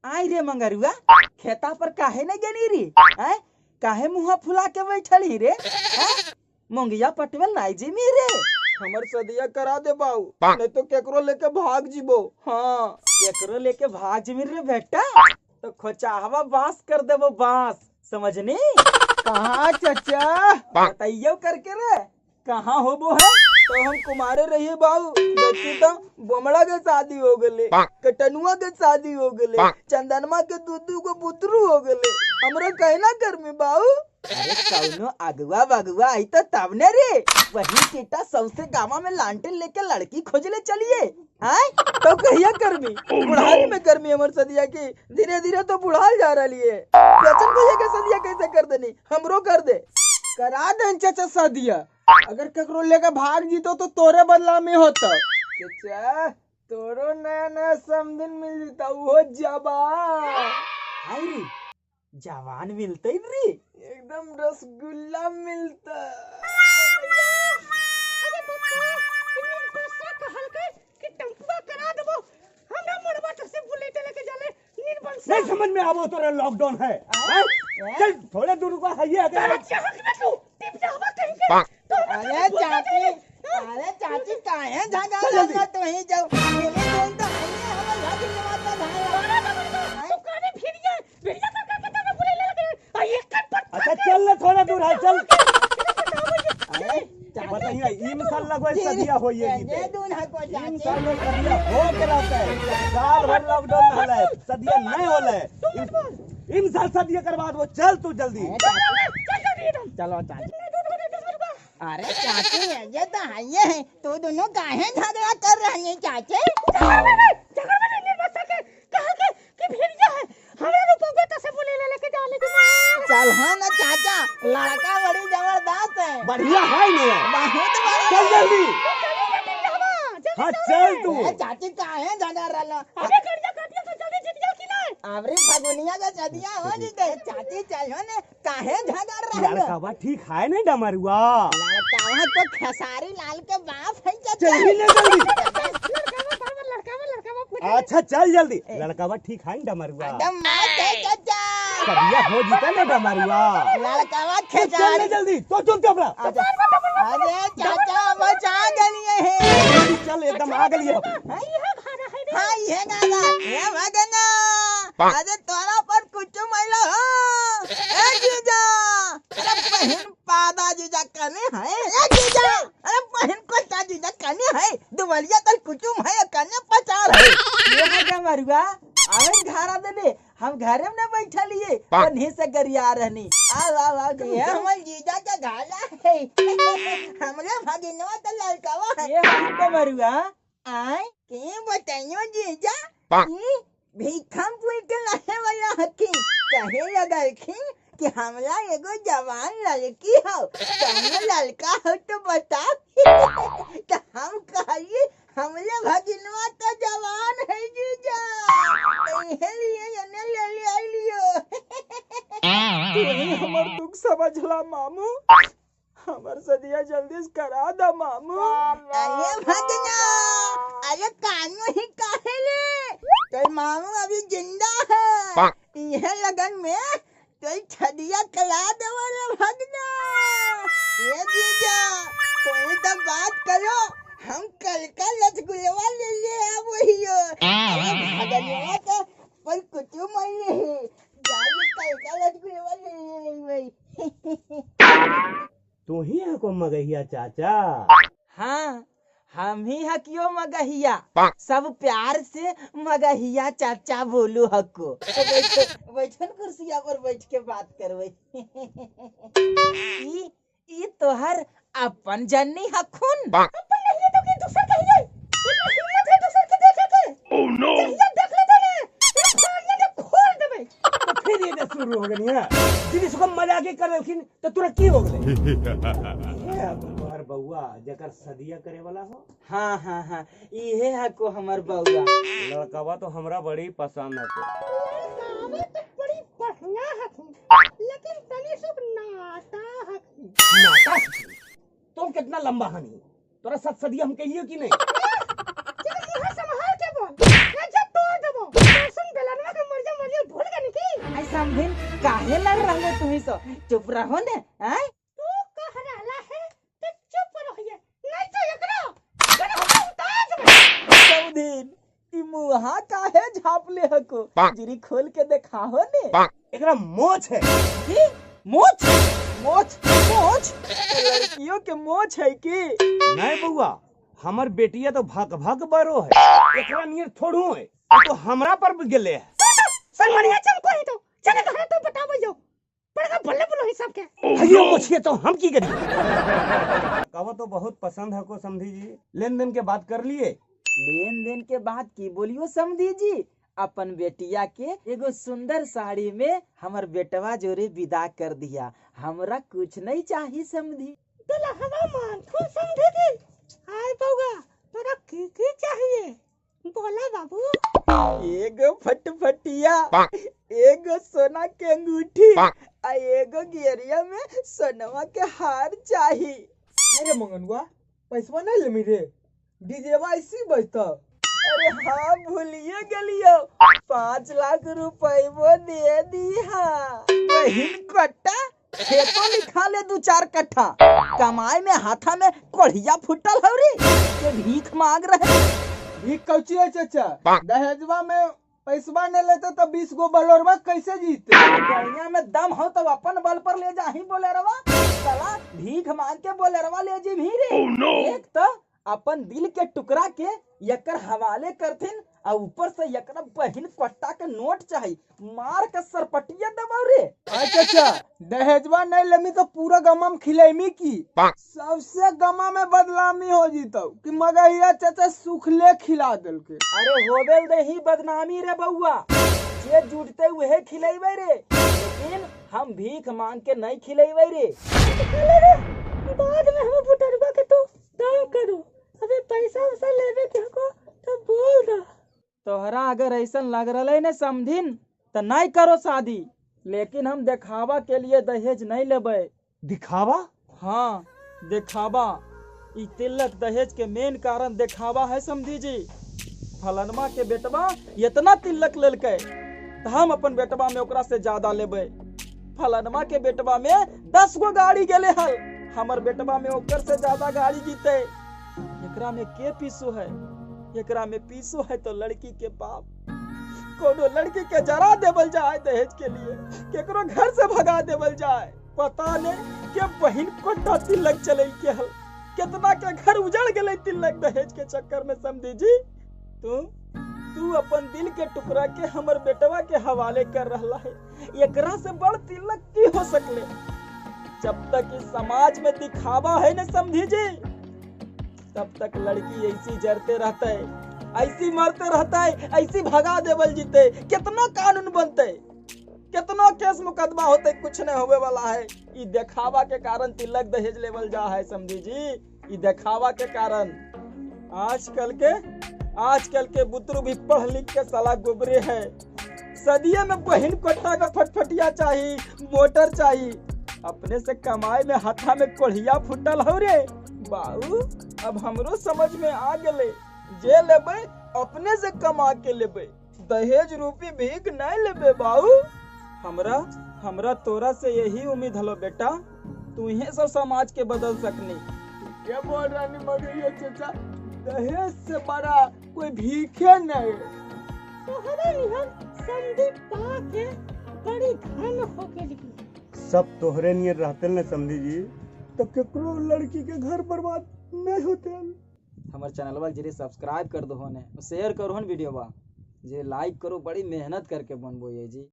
आई रे मंगरुआ, खेता पर काहे नहीं गनी रे? हैं? काहे मुंह फुला के बैठल ही रे? हैं? मोंगिया पटवल नाई जी मेरे। हमर सदिया करा दे बाऊ, नहीं तो केकरो लेके भाग जीबो। हाँ, केकरो लेके भाग जी रे बेटा, तो खोचाहवा बांस कर देबो बांस, समझनी? कहाँ चाचा? बताइयो करके रे, कहाँ होबो है? तो हम कुमारे रहिए बाऊ, देखी तो बोमड़ा के शादी हो गले, कटनुआ के शादी हो गले, चंदनमा के दूधू को पुतरू हो गले, हमरा कहना कर में बाऊ। अरे कौनो अगुआ बगुआ आई तो तब ने रे, वही टीटा सबसे गाँव में लालटेन लेके लड़की खोजले चलिए। हैं? तो कहिया करमी, बुढ़ाई में करमी हमर सदिया की, धीरे धीरे तो बुढ़ाल जा रही है। चाचा भैया के सदिया कैसे कर देनी, हमरो कर दे। करा दे चाचा सदिया, अगर ककरो लेके भाग जीतो तो तोरे बदला में होता। चाचा तोरो नया नया समदिन मिल जीता, वो जवान। आई रे, जवान मिलते रे, एकदम रसगुल्ला मिलता। नहीं समझ में आवो तो लॉकडाउन है। चल थोड़े दूर का है ये अरे चाची, अरे चाची काहे झगड़ा लगा तो ही जाओ, मेरे दोस्त तो है हमर भाभी नवाता भाई। तू काने भिड़िया भिड़िया कर तो बुले ले ये कट। अच्छा चल ना, थोड़ा दूर है चल। अरे बताइए इंशाल्लाह कोई सदिया हो ये ये दून है को चाची। इंशाल्लाह सदिया हो के रहता है, साल भर लॉकडाउन में होला है, सदिया नहीं होला है। इंशाल्लाह सदिया करवा दो, चल तू जल्दी। चलो चाची। अरे चाची ये तो है ये है, तू दोनों काहे झगड़ा कर रहे हैं चाची? चल हाँ ना चाचा, लड़का बड़ी जबरदस्त है, बढ़िया है नहीं बहुत चल बड़ा। जल्दी। हाँ चल तू। ए, चाची काहे झगड़ा रहा? अबरी फगुनिया का सदिया हो जीते, चाची चलो ने काहे झगड़ रहा? लड़का ठीक है नहीं डमरुआ? लड़का तो खेसारी लाल के बाप है चाचा। चल ही ले जल्दी। अच्छा चल जल्दी, लड़का ठीक है डमरुआ? एकदम मस्त है चाचा। सदिया हो जीता ना डमरुआ? लड़का चल खेसारी। जल्दी तो चल अपना। अरे चाचा बचा गलिए है। चल एकदम आ गई। हाँ ये गाना ये भगना। अरे तोरा पर कुछ महिला हो। ए जीजा, अरे बहन पादा जीजा कने है। ए जीजा, अरे बहन को ता जीजा कने है। दुवलिया तल कुचुम है कने पचार है। ये है क्या मरुआ? आवे घरा देने, हम घरे में न बैठा लिए, पन्ही से गरिया रहनी। आओ आओ आओ, ये हमर जीजा का घाला है। हमरे भगिनवा तो लड़कावा है। ये है क्या मरुआ? आय के बताइयो जीजा, भीखम पुल के लहे वाला हकीम कहे लगलखिन कि हमला एगो जवान लड़की हो, कौनो लड़का हो तो बता। तो हम कहिए हमले भगिनवा तो जवान है जीजा, इहे लिए जने ले ले आई लियो। तू हमर दुख समझला मामू, हमर सदिया जल्दी से करा दा मामू। अरे भगना, अरे कानू ही काहेले, तो मामू अभी जिंदा है। यह लगन में तो छदिया कला दे वाले भगना। ये जीजा तुम तो बात करो, हम कल का रसगुल्ला ले ले आ वही हो। अरे भगना तो पर कुछ महीने है, जाके कल का रसगुल्ला ले ले वही। तू ही है को मगहिया चाचा? हाँ, हम ही हकियो मगहिया, सब प्यार से मगहिया चाचा बोलू हको। बैठन कुर्सिया पर बैठ के बात करवे। ई तोहर अपन जन्नी हखुन। अपन नहीं तो कि दूसर कहिए। इतना हिम्मत है दूसर के देखे के? ओह नो, देख लेते ने, फाड़ने के खोल देबे। तो फिर ये शुरू हो गई है। दीदी सुख मजाक कर रखिन तो तुरंत की हो गई। ये तोहर बउआ जकर सदिया करे वाला हो? हाँ हाँ हाँ, इहे हको हमर बउआ। लड़कावा तो हमरा बड़ी पसंद है। लड़कावे तो बड़ी बढ़िया है, लेकिन तनी सब नाता है। नाता तुम कितना लंबा हनी, तोरा सदिया हम कहियो कि नहीं? मुंह संभाल के बोल, ये तोड़ देबो। सुन बेलनवा के मर जा समझिन काहे लड़ रहे तुम्ही सो चुप रहो ने हैं? तू कह रहला है तो चुप रहिए, नहीं तो एकरा गन उतार देबे। समझिन ई मुहा काहे झापले हको जिरी खोल के देखाहो ने। एकरा मोछ है। की मोछ मोछ मोछ लड़कियों के मोछ है की? नहीं बउआ, हमर बेटिया तो भक भक बरो है, एकरा नियर थोड़ू है, ये तो हमरा पर भी गेले है। सलमानिया चल कोई तो चले तो है तो बताबो जो पड़का बल्ले बोलो हिसाब के। हइयो मोछिए तो हम की करी। कहो तो बहुत पसंद है को समझी जी, लेन देन के बात कर लिए। लेन देन के बाद की बोलियो समझी जी, अपन बेटिया के एगो सुंदर साड़ी में हमर बेटवा जोरे विदा कर दिया, हमरा कुछ नहीं चाहिए समझी। तोला हवा मान तू समझे जी। हाय बउआ तोरा की चाहिए बोला बाबू। एगो फटफटिया, एगो सोना के अंगूठी, आ एगो गियरिया में सोनवा के हार चाहिए। अरे मंगनवा पैसवा नहीं लेमी रे, डीजेवा इसी बजता। अरे हाँ भूलिए गलियो, 5 लाख रुपए वो दे दिया। बहिन कट्टा खेतो लिखा ले 2-4 कट्ठा, कमाई में हाथा में कोढ़िया फुटल हौरी के भीख मांग रहे। भीख कौची है चाचा, दहेजवा में पैसवा नहीं लेते तो 20 गो बलोरवा कैसे जीते। बढ़िया में दम हो तो अपन बल पर ले जा ही बोले रवा, साला भीख मांग के बोले रवा ले जी भी रे। एक तो अपन दिल के टुकड़ा के यकर हवाले करथिन, और ऊपर से यकर बहिन कट्टा के नोट चाहिए, मार के सरपटिया दबाव रे। चाचा दहेजवा नहीं लेमी तो पूरा गमा में खिलेमी की, सबसे गमा में बदनामी हो जीतो कि मगहिया चाचा सुखले खिला दिल के। अरे होबेल दे ही बदनामी रे बउआ, जे जुटते हुए खिलेबे रे, लेकिन हम भीख मांग के नहीं खिलेबे रे। बाद में हम बुटरबा के तो दान करो, अबे पैसा वैसा लेवे के को तो बोल दा। तोहरा अगर ऐसा लग रहा है न समझिन तो नहीं करो शादी, लेकिन हम दिखावा के लिए दहेज नहीं लेबे। दिखावा? हाँ दिखावा, ई तिलक दहेज के मेन कारण दिखावा है समझी जी। फलनमा के बेटवा इतना तिलक लेलके तो हम अपन बेटवा में ओकरा से ज्यादा लेबे। फलनमा के बेटवा में 10 गो गाड़ी गेले हल, हमर बेटवा में ओकर से ज्यादा गाड़ी जीते। एकरा में के पीसू है? एकरा में पीसू है तो लड़की के बाप। कोनो लड़की के जरा देवल जाए दहेज के लिए, केकरो घर से भगा देवल जाए, पता नहीं के बहिन कोटा तिलक चले के हल, कितना के घर उजड़ गेले तिलक दहेज के चक्कर में समझी जी। तू अपन दिल के टुकड़ा के हमर बेटवा के हवाले कर रहा है, एकरा से बड़ तिलक की हो सकले। जब तक इस समाज में दिखावा है न समझी जी, तब तक लड़की ऐसी जरते रहता है, ऐसी मरते रहता है, ऐसी भगा देवल जीते। कितना कानून बनते, कितना केस मुकदमा होते, कुछ नहीं होवे वाला है। ई दिखावा के कारण तिलक दहेज लेवल जा है समझी जी, ई दिखावा के कारण। आजकल के बुतरू भी पढ़ लिख के साला गुबरे है। सदिये में बहिन कोटा का फटफटिया चाहिए, मोटर चाहिए, अपने से कमाई में हाथा में कोढ़िया फुटल हो रे बाऊ। अब हमरो समझ में आ गले, जे लेबे अपने से कमा के लेबे, दहेज रूपी भीख नहीं लेबे बाऊ। हमरा तोरा से यही उम्मीद हलो बेटा, तू ही सब समाज के बदल सकनी। क्या बोल रहा नहीं मगहिया चाचा, दहेज से बड़ा कोई भीखे नहीं। तोहरे निहन संदीप पा के बड़ी धन हो के लिखी। सब तोहरे नियर रहते न समझी जी, तो केकरो लड़की के घर बर्बाद नहीं होते। हमारे चैनलवा जरूर सब्सक्राइब कर दो, शेयर करो वीडियो बा, जे लाइक करो, बड़ी मेहनत करके बनबो ये जी।